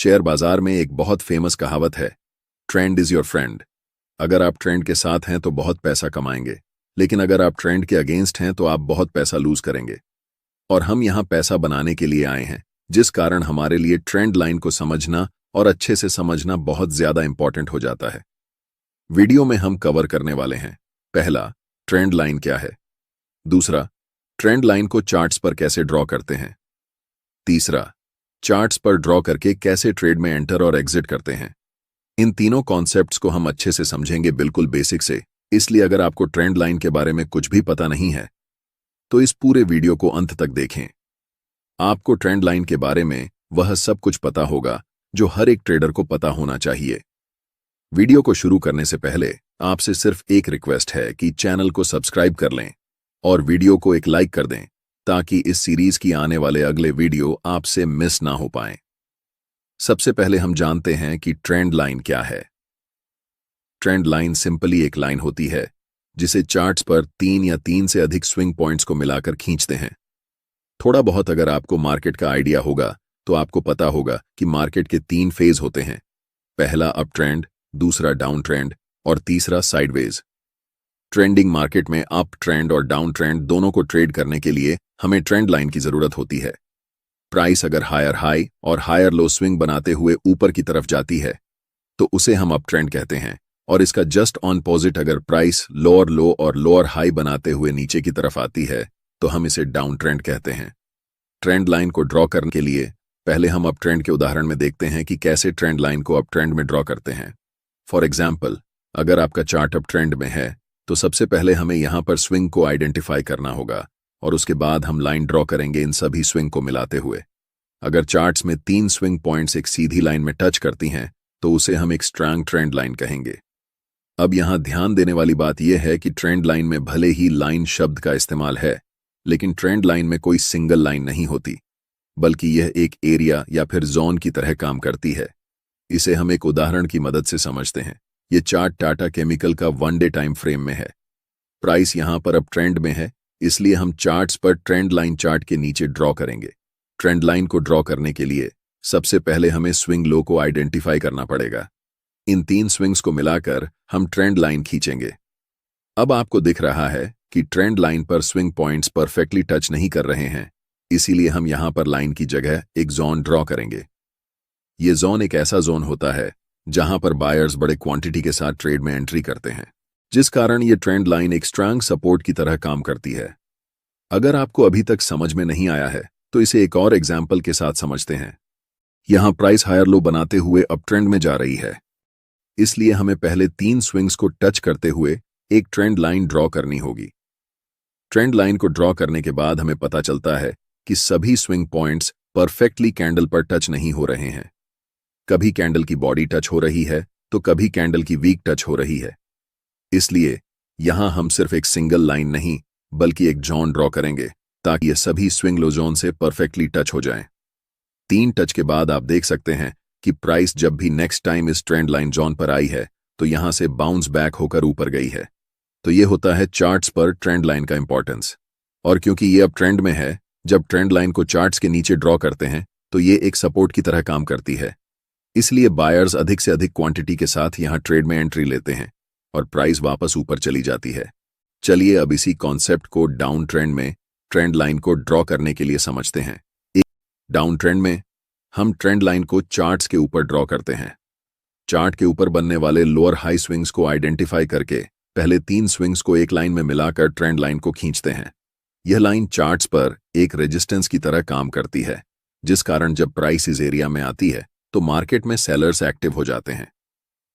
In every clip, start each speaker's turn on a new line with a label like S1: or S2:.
S1: Share बाजार में एक बहुत फेमस कहावत है, ट्रेंड इज योर फ्रेंड। अगर आप ट्रेंड के साथ हैं तो बहुत पैसा कमाएंगे, लेकिन अगर आप ट्रेंड के अगेंस्ट हैं तो आप बहुत पैसा लूज करेंगे। और हम यहां पैसा बनाने के लिए आए हैं, जिस कारण हमारे लिए ट्रेंड लाइन को समझना और अच्छे से समझना बहुत ज्यादा इंपॉर्टेंट हो जाता है। वीडियो में हम कवर करने वाले हैं, पहला, ट्रेंड लाइन क्या है। दूसरा, ट्रेंड लाइन को चार्ट्स पर कैसे ड्रॉ करते हैं। तीसरा, चार्ट्स पर ड्रॉ करके कैसे ट्रेड में एंटर और एग्जिट करते हैं। इन तीनों कॉन्सेप्ट्स को हम अच्छे से समझेंगे, बिल्कुल बेसिक से। इसलिए अगर आपको ट्रेंड लाइन के बारे में कुछ भी पता नहीं है तो इस पूरे वीडियो को अंत तक देखें। आपको ट्रेंड लाइन के बारे में वह सब कुछ पता होगा जो हर एक ट्रेडर को पता होना चाहिए। वीडियो को शुरू करने से पहले आपसे सिर्फ एक रिक्वेस्ट है कि चैनल को सब्सक्राइब कर लें और वीडियो को एक लाइक कर दें, ताकि इस सीरीज की आने वाले अगले वीडियो आपसे मिस ना हो पाएं। सबसे पहले हम जानते हैं कि ट्रेंड लाइन क्या है। ट्रेंड लाइन सिंपली एक लाइन होती है जिसे चार्ट्स पर 3 या 3 से अधिक स्विंग पॉइंट्स को मिलाकर खींचते हैं। थोड़ा बहुत अगर आपको मार्केट का आइडिया होगा तो आपको पता होगा कि मार्केट के 3 फेज होते हैं, पहला अप ट्रेंड, दूसरा डाउन ट्रेंड और तीसरा साइडवेज। ट्रेंडिंग मार्केट में अप ट्रेंड और डाउन ट्रेंड दोनों को ट्रेड करने के लिए हमें ट्रेंड लाइन की जरूरत होती है। प्राइस अगर हायर हाई और हायर लो स्विंग बनाते हुए ऊपर की तरफ जाती है तो उसे हम अप ट्रेंड कहते हैं, और इसका जस्ट ऑपोजिट अगर प्राइस लोअर लो और लोअर हाई बनाते हुए नीचे की तरफ आती है तो हम इसे डाउन ट्रेंड कहते हैं। ट्रेंड लाइन को ड्रॉ करने के लिए पहले हम अप ट्रेंड के उदाहरण में देखते हैं कि कैसे ट्रेंड लाइन को अप ट्रेंड में ड्रॉ करते हैं। फॉर एग्जाम्पल, अगर आपका चार्ट अप ट्रेंड में है तो सबसे पहले हमें यहां पर स्विंग को आइडेंटिफाई करना होगा और उसके बाद हम लाइन ड्रॉ करेंगे इन सभी स्विंग को मिलाते हुए। अगर चार्ट्स में 3 स्विंग पॉइंट्स एक सीधी लाइन में टच करती हैं तो उसे हम एक स्ट्रांग ट्रेंड लाइन कहेंगे। अब यहां ध्यान देने वाली बात यह है कि ट्रेंड लाइन में भले ही लाइन शब्द का इस्तेमाल है, लेकिन ट्रेंड लाइन में कोई सिंगल लाइन नहीं होती, बल्कि यह एक एरिया या फिर जोन की तरह काम करती है। इसे हम एक उदाहरण की मदद से समझते हैं। ये चार्ट टाटा केमिकल का 1 डे टाइम फ्रेम में है। प्राइस यहां पर अब ट्रेंड में है, इसलिए हम चार्ट्स पर ट्रेंड लाइन चार्ट के नीचे ड्रॉ करेंगे। ट्रेंड लाइन को ड्रॉ करने के लिए सबसे पहले हमें स्विंग लो को आइडेंटिफाई करना पड़ेगा। इन 3 स्विंग्स को मिलाकर हम ट्रेंड लाइन खींचेंगे। अब आपको दिख रहा है कि ट्रेंड लाइन पर स्विंग पॉइंट्स परफेक्टली टच नहीं कर रहे हैं, इसीलिए हम यहां पर लाइन की जगह एक जोन ड्रॉ करेंगे। ये जोन एक ऐसा जोन होता है जहां पर बायर्स बड़े क्वांटिटी के साथ ट्रेड में एंट्री करते हैं, जिस कारण ये ट्रेंड लाइन एक स्ट्रांग सपोर्ट की तरह काम करती है। अगर आपको अभी तक समझ में नहीं आया है तो इसे एक और एग्जाम्पल के साथ समझते हैं। यहां प्राइस हायर लो बनाते हुए अप ट्रेंड में जा रही है, इसलिए हमें पहले 3 स्विंग्स को टच करते हुए एक ट्रेंड लाइन ड्रॉ करनी होगी। ट्रेंड लाइन को ड्रॉ करने के बाद हमें पता चलता है कि सभी स्विंग पॉइंट्स परफेक्टली कैंडल पर टच नहीं हो रहे हैं। कभी कैंडल की बॉडी टच हो रही है तो कभी कैंडल की वीक टच हो रही है। इसलिए यहां हम सिर्फ एक सिंगल लाइन नहीं बल्कि एक जोन ड्रॉ करेंगे ताकि ये सभी स्विंग लो जोन से परफेक्टली टच हो जाएं। 3 टच के बाद आप देख सकते हैं कि प्राइस जब भी नेक्स्ट टाइम इस ट्रेंड लाइन जोन पर आई है तो यहां से बाउंस बैक होकर ऊपर गई है। तो ये होता है चार्ट्स पर ट्रेंड लाइन का इंपॉर्टेंस। और क्योंकि ये अब ट्रेंड में है, जब ट्रेंड लाइन को चार्ट्स के नीचे ड्रॉ करते हैं तो ये एक सपोर्ट की तरह काम करती है, इसलिए बायर्स अधिक से अधिक क्वांटिटी के साथ यहां ट्रेड में एंट्री लेते हैं और प्राइस वापस ऊपर चली जाती है। चलिए अब इसी कॉन्सेप्ट को डाउन ट्रेंड में ट्रेंड लाइन को ड्रॉ करने के लिए समझते हैं। डाउन ट्रेंड में हम ट्रेंड लाइन को चार्ट्स के ऊपर ड्रॉ करते हैं। चार्ट के ऊपर बनने वाले लोअर हाई स्विंग्स को आइडेंटिफाई करके पहले 3 स्विंग्स को एक लाइन में मिलाकर ट्रेंड लाइन को खींचते हैं। यह लाइन चार्ट्स पर एक रेजिस्टेंस की तरह काम करती है, जिस कारण जब प्राइस इस एरिया में आती है तो मार्केट में सेलर्स एक्टिव हो जाते हैं,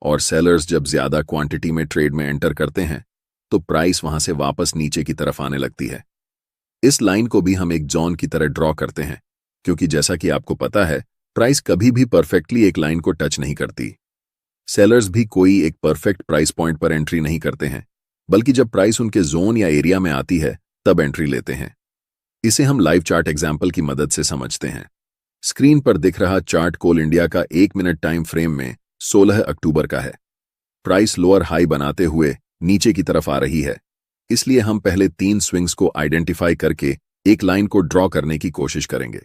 S1: और सेलर्स जब ज्यादा क्वांटिटी में ट्रेड में एंटर करते हैं तो प्राइस वहां से वापस नीचे की तरफ आने लगती है। इस लाइन को भी हम एक जोन की तरह ड्रॉ करते हैं, क्योंकि जैसा कि आपको पता है प्राइस कभी भी परफेक्टली एक लाइन को टच नहीं करती। सेलर्स भी कोई एक परफेक्ट प्राइस पॉइंट पर एंट्री नहीं करते हैं, बल्कि जब प्राइस उनके जोन या एरिया में आती है तब एंट्री लेते हैं। इसे हम लाइव चार्ट एग्जाम्पल की मदद से समझते हैं। स्क्रीन पर दिख रहा चार्ट कोल इंडिया का 1 मिनट टाइम फ्रेम में 16 अक्टूबर का है। प्राइस लोअर हाई बनाते हुए नीचे की तरफ आ रही है, इसलिए हम पहले 3 स्विंग्स को आइडेंटिफाई करके एक लाइन को ड्रॉ करने की कोशिश करेंगे।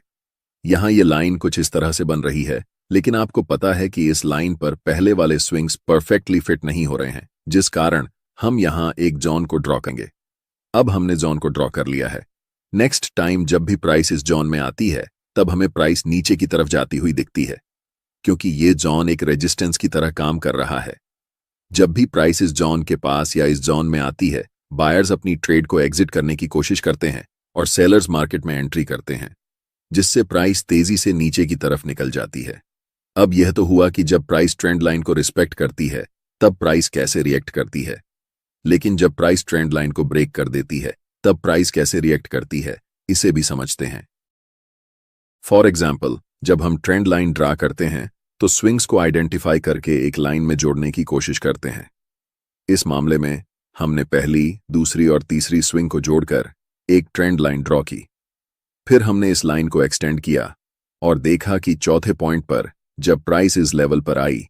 S1: यहां ये लाइन कुछ इस तरह से बन रही है लेकिन आपको पता है कि इस लाइन पर पहले वाले स्विंग्स परफेक्टली फिट नहीं हो रहे हैं, जिस कारण हम यहां एक जोन को ड्रॉ करेंगे। अब हमने जोन को ड्रॉ कर लिया है। नेक्स्ट टाइम जब भी प्राइस इस जोन में आती है, तब हमें प्राइस नीचे की तरफ जाती हुई दिखती है, क्योंकि ये जोन एक रेजिस्टेंस की तरह काम कर रहा है। जब भी प्राइस इस जोन के पास या इस जोन में आती है, बायर्स अपनी ट्रेड को एग्जिट करने की कोशिश करते हैं और सेलर्स मार्केट में एंट्री करते हैं, जिससे प्राइस तेजी से नीचे की तरफ निकल जाती है। अब यह तो हुआ कि जब प्राइस ट्रेंड लाइन को रिस्पेक्ट करती है, तब प्राइस कैसे रिएक्ट करती है। लेकिन जब प्राइस ट्रेंड लाइन को ब्रेक कर देती है, तब प्राइस कैसे रिएक्ट करती है, इसे भी समझते हैं। फॉर एग्जाम्पल, जब हम ट्रेंड लाइन ड्रा करते हैं तो स्विंग्स को आइडेंटिफाई करके एक लाइन में जोड़ने की कोशिश करते हैं। इस मामले में हमने पहली, दूसरी और तीसरी स्विंग को जोड़कर एक ट्रेंड लाइन ड्रॉ की। फिर हमने इस लाइन को एक्सटेंड किया और देखा कि चौथे पॉइंट पर जब प्राइस इस लेवल पर आई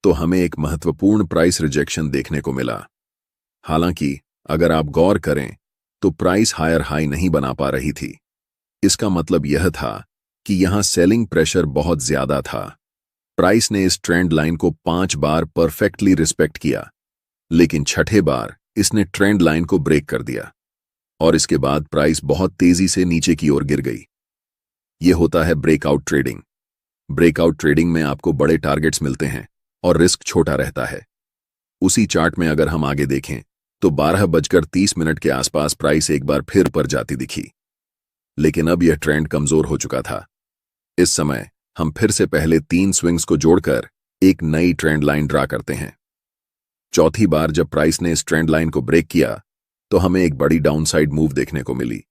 S1: तो हमें एक महत्वपूर्ण प्राइस रिजेक्शन देखने को मिला। हालांकि अगर आप गौर करें तो प्राइस हायर हाई नहीं बना पा रही थी। इसका मतलब यह था कि यहां सेलिंग प्रेशर बहुत ज्यादा था। प्राइस ने इस ट्रेंड लाइन को 5 बार परफेक्टली रिस्पेक्ट किया, लेकिन छठे बार इसने ट्रेंड लाइन को ब्रेक कर दिया और इसके बाद प्राइस बहुत तेजी से नीचे की ओर गिर गई। यह होता है ब्रेकआउट ट्रेडिंग। ब्रेकआउट ट्रेडिंग में आपको बड़े टारगेट्स मिलते हैं और रिस्क छोटा रहता है। उसी चार्ट में अगर हम आगे देखें तो 12:30 के आसपास प्राइस एक बार फिर ऊपर जाती दिखी, लेकिन अब यह ट्रेंड कमजोर हो चुका था। इस समय हम फिर से पहले 3 स्विंग्स को जोड़कर एक नई ट्रेंड लाइन ड्रा करते हैं। चौथी बार जब प्राइस ने इस ट्रेंड लाइन को ब्रेक किया तो हमें एक बड़ी डाउनसाइड मूव देखने को मिली।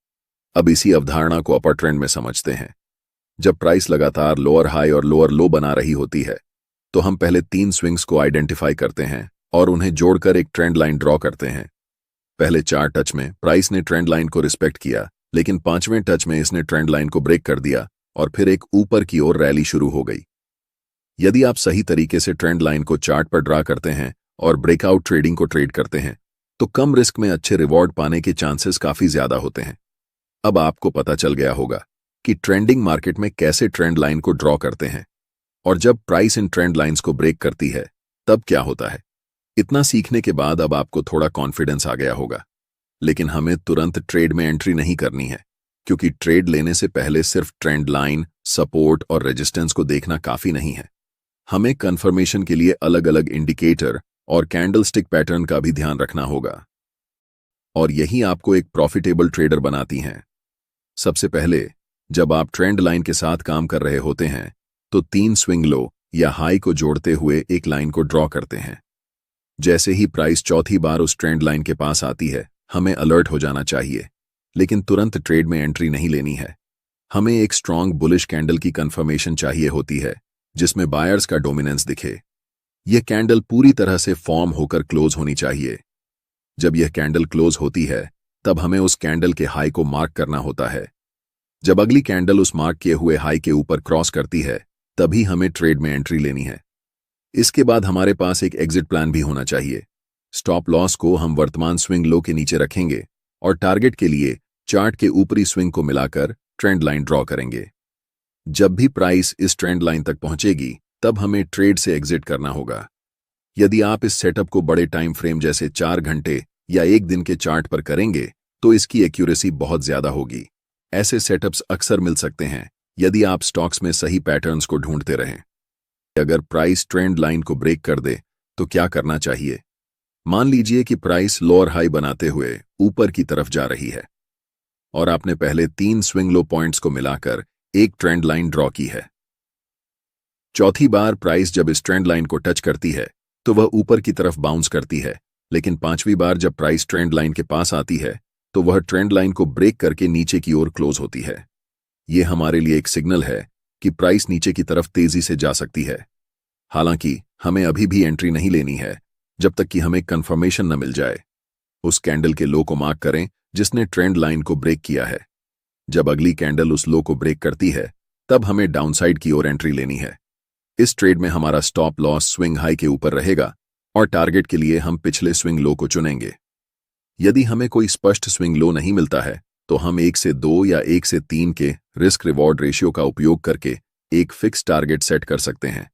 S1: अब इसी अवधारणा को अपर ट्रेंड में समझते हैं। जब प्राइस लगातार लोअर हाई और लोअर लो बना रही होती है तो हम पहले 3 स्विंग्स को आइडेंटिफाई करते हैं और उन्हें जोड़कर एक ट्रेंड लाइन ड्रॉ करते हैं। पहले 4 टच में प्राइस ने ट्रेंड लाइन को रिस्पेक्ट किया, लेकिन 5वें टच में इसने ट्रेंड लाइन को ब्रेक कर दिया और फिर एक ऊपर की ओर रैली शुरू हो गई। यदि आप सही तरीके से ट्रेंड लाइन को चार्ट पर ड्रा करते हैं और ब्रेकआउट ट्रेडिंग को ट्रेड करते हैं तो कम रिस्क में अच्छे रिवॉर्ड पाने के चांसेस काफी ज्यादा होते हैं। अब आपको पता चल गया होगा कि ट्रेंडिंग मार्केट में कैसे ट्रेंड लाइन को ड्रॉ करते हैं और जब प्राइस इन ट्रेंड लाइंस को ब्रेक करती है तब क्या होता है। इतना सीखने के बाद अब आपको थोड़ा कॉन्फिडेंस आ गया होगा, लेकिन हमें तुरंत ट्रेड में एंट्री नहीं करनी है, क्योंकि ट्रेड लेने से पहले सिर्फ ट्रेंड लाइन, सपोर्ट और रेजिस्टेंस को देखना काफी नहीं है। हमें कंफर्मेशन के लिए अलग अलग इंडिकेटर और कैंडलस्टिक पैटर्न का भी ध्यान रखना होगा, और यही आपको एक प्रॉफिटेबल ट्रेडर बनाती हैं। सबसे पहले जब आप ट्रेंड लाइन के साथ काम कर रहे होते हैं तो 3 स्विंग लो या हाई को जोड़ते हुए एक लाइन को ड्रॉ करते हैं। जैसे ही प्राइस चौथी बार उस ट्रेंड लाइन के पास आती है, हमें अलर्ट हो जाना चाहिए, लेकिन तुरंत ट्रेड में एंट्री नहीं लेनी है। हमें एक स्ट्रांग बुलिश कैंडल की कंफर्मेशन चाहिए होती है जिसमें बायर्स का डोमिनेंस दिखे। यह कैंडल पूरी तरह से फॉर्म होकर क्लोज होनी चाहिए। जब यह कैंडल क्लोज होती है तब हमें उस कैंडल के हाई को मार्क करना होता है। जब अगली कैंडल उस मार्क किए हुए हाई के ऊपर क्रॉस करती है तभी हमें ट्रेड में एंट्री लेनी है। इसके बाद हमारे पास एक एग्जिट प्लान भी होना चाहिए। स्टॉप लॉस को हम वर्तमान स्विंग लो के नीचे रखेंगे और टारगेट के लिए चार्ट के ऊपरी स्विंग को मिलाकर ट्रेंड लाइन ड्रॉ करेंगे। जब भी प्राइस इस ट्रेंड लाइन तक पहुंचेगी तब हमें ट्रेड से एग्जिट करना होगा। यदि आप इस सेटअप को बड़े टाइम फ्रेम जैसे 4 घंटे या 1 दिन के चार्ट पर करेंगे तो इसकी एक्यूरेसी बहुत ज्यादा होगी। ऐसे सेटअप्स अक्सर मिल सकते हैं यदि आप स्टॉक्स में सही पैटर्न्स को ढूंढते रहें। अगर प्राइस ट्रेंड लाइन को ब्रेक कर दे तो क्या करना चाहिए। मान लीजिए कि प्राइस लोअर हाई बनाते हुए ऊपर की तरफ जा रही है और आपने पहले 3 स्विंग लो पॉइंट्स को मिलाकर एक ट्रेंड लाइन ड्रॉ की है। चौथी बार प्राइस जब इस ट्रेंड लाइन को टच करती है तो वह ऊपर की तरफ बाउंस करती है, लेकिन 5वीं बार जब प्राइस ट्रेंड लाइन के पास आती है तो वह ट्रेंड लाइन को ब्रेक करके नीचे की ओर क्लोज होती है। यह हमारे लिए एक सिग्नल है कि प्राइस नीचे की तरफ तेजी से जा सकती है। हालांकि हमें अभी भी एंट्री नहीं लेनी है जब तक कि हमें कंफर्मेशन न मिल जाए। उस कैंडल के लो को मार्क करें जिसने ट्रेंड लाइन को ब्रेक किया है। जब अगली कैंडल उस लो को ब्रेक करती है तब हमें डाउनसाइड की ओर एंट्री लेनी है। इस ट्रेड में हमारा स्टॉप लॉस स्विंग हाई के ऊपर रहेगा और टारगेट के लिए हम पिछले स्विंग लो को चुनेंगे। यदि हमें कोई स्पष्ट स्विंग लो नहीं मिलता है तो हम 1 से 2 या 1 से 3 के रिस्क रिवॉर्ड रेशियो का उपयोग करके एक फिक्स टारगेट सेट कर सकते हैं।